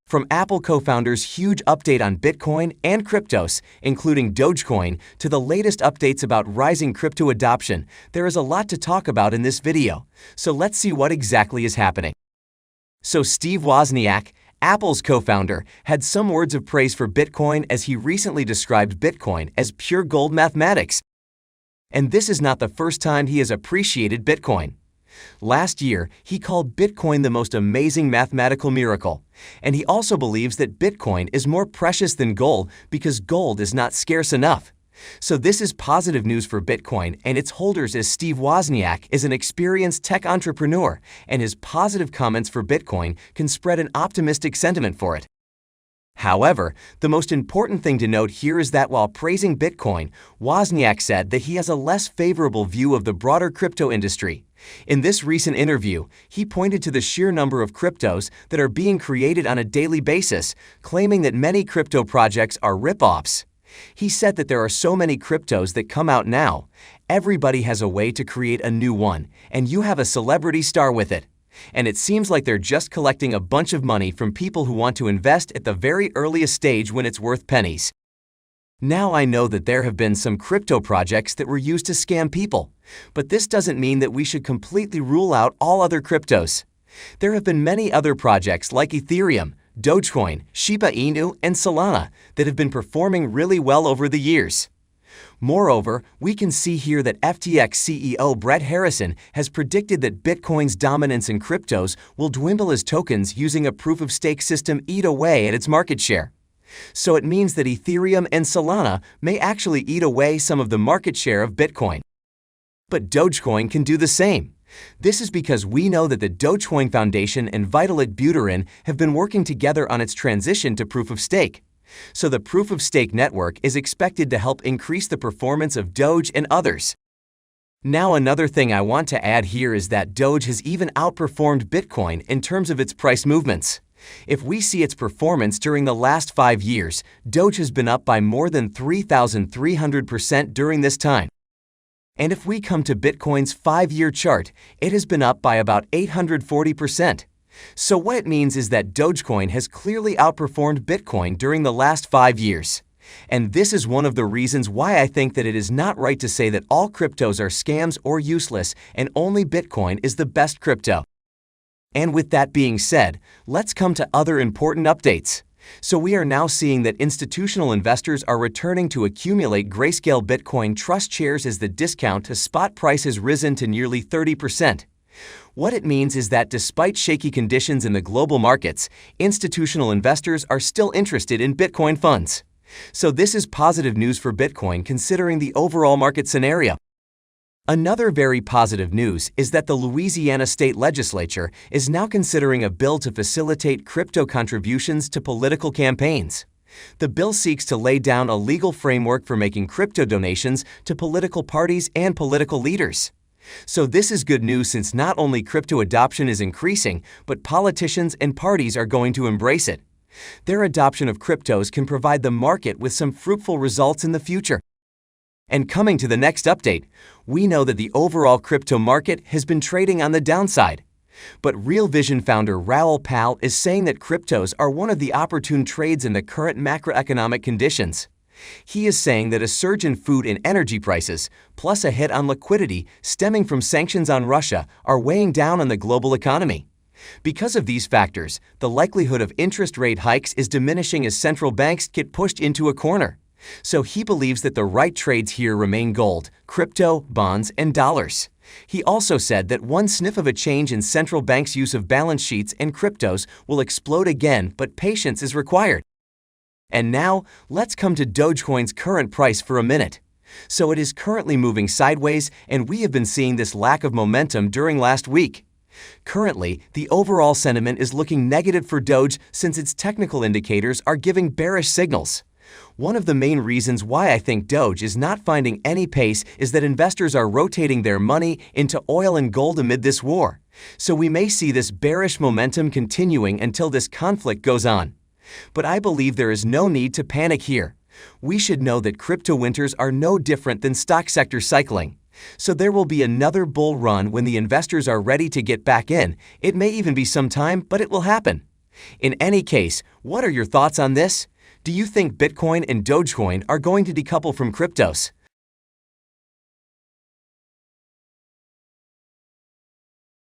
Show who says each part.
Speaker 1: From Apple co-founders' huge update on Bitcoin and cryptos, including Dogecoin, to the latest updates about rising crypto adoption, there is a lot to talk about in this video. So let's see what exactly is happening. So Steve Wozniak, Apple's co-founder, had some words of praise for Bitcoin as he recently described Bitcoin as pure gold mathematics. And this is not the first time he has appreciated Bitcoin. Last year, he called Bitcoin the most amazing mathematical miracle, and he also believes that Bitcoin is more precious than gold because gold is not scarce enough. So this is positive news for Bitcoin and its holders, as Steve Wozniak is an experienced tech entrepreneur, and his positive comments for Bitcoin can spread an optimistic sentiment for it. However, the most important thing to note here is that while praising Bitcoin, Wozniak said that he has a less favorable view of the broader crypto industry. In this recent interview, he pointed to the sheer number of cryptos that are being created on a daily basis, claiming that many crypto projects are rip-offs. He said that there are so many cryptos that come out now. Everybody has a way to create a new one, and you have a celebrity star with it. And it seems like they're just collecting a bunch of money from people who want to invest at the very earliest stage when it's worth pennies. Now I know that there have been some crypto projects that were used to scam people, but this doesn't mean that we should completely rule out all other cryptos. There have been many other projects like Ethereum, Dogecoin, Shiba Inu, and Solana that have been performing really well over the years. Moreover, we can see here that FTX CEO Brett Harrison has predicted that Bitcoin's dominance in cryptos will dwindle as tokens using a proof-of-stake system eat away at its market share. So it means that Ethereum and Solana may actually eat away some of the market share of Bitcoin. But Dogecoin can do the same. This is because we know that the Dogecoin Foundation and Vitalik Buterin have been working together on its transition to proof-of-stake. So the proof-of-stake network is expected to help increase the performance of Doge and others. Now another thing I want to add here is that Doge has even outperformed Bitcoin in terms of its price movements. If we see its performance during the last 5 years, Doge has been up by more than 3,300% during this time. And if we come to Bitcoin's 5-year chart, it has been up by about 840%. So what it means is that Dogecoin has clearly outperformed Bitcoin during the last 5 years. And this is one of the reasons why I think that it is not right to say that all cryptos are scams or useless and only Bitcoin is the best crypto. And with that being said, let's come to other important updates. So we are now seeing that institutional investors are returning to accumulate Grayscale Bitcoin Trust shares as the discount to spot price has risen to nearly 30%. What it means is that despite shaky conditions in the global markets, institutional investors are still interested in Bitcoin funds. So this is positive news for Bitcoin considering the overall market scenario. Another very positive news is that the Louisiana State Legislature is now considering a bill to facilitate crypto contributions to political campaigns. The bill seeks to lay down a legal framework for making crypto donations to political parties and political leaders. So this is good news since not only crypto adoption is increasing, but politicians and parties are going to embrace it. Their adoption of cryptos can provide the market with some fruitful results in the future. And coming to the next update, we know that the overall crypto market has been trading on the downside. But Real Vision founder Raoul Pal is saying that cryptos are one of the opportune trades in the current macroeconomic conditions. He is saying that a surge in food and energy prices, plus a hit on liquidity stemming from sanctions on Russia, are weighing down on the global economy. Because of these factors, the likelihood of interest rate hikes is diminishing as central banks get pushed into a corner. So he believes that the right trades here remain gold, crypto, bonds, and dollars. He also said that one sniff of a change in central banks' use of balance sheets and cryptos will explode again, but patience is required. And now, let's come to Dogecoin's current price for a minute. So it is currently moving sideways, and we have been seeing this lack of momentum during last week. Currently, the overall sentiment is looking negative for Doge since its technical indicators are giving bearish signals. One of the main reasons why I think Doge is not finding any pace is that investors are rotating their money into oil and gold amid this war. So we may see this bearish momentum continuing until this conflict goes on. But I believe there is no need to panic here. We should know that crypto winters are no different than stock sector cycling. So there will be another bull run when the investors are ready to get back in. It may even be some time, but it will happen. In any case, what are your thoughts on this? Do you think Bitcoin and Dogecoin are going to decouple from cryptos?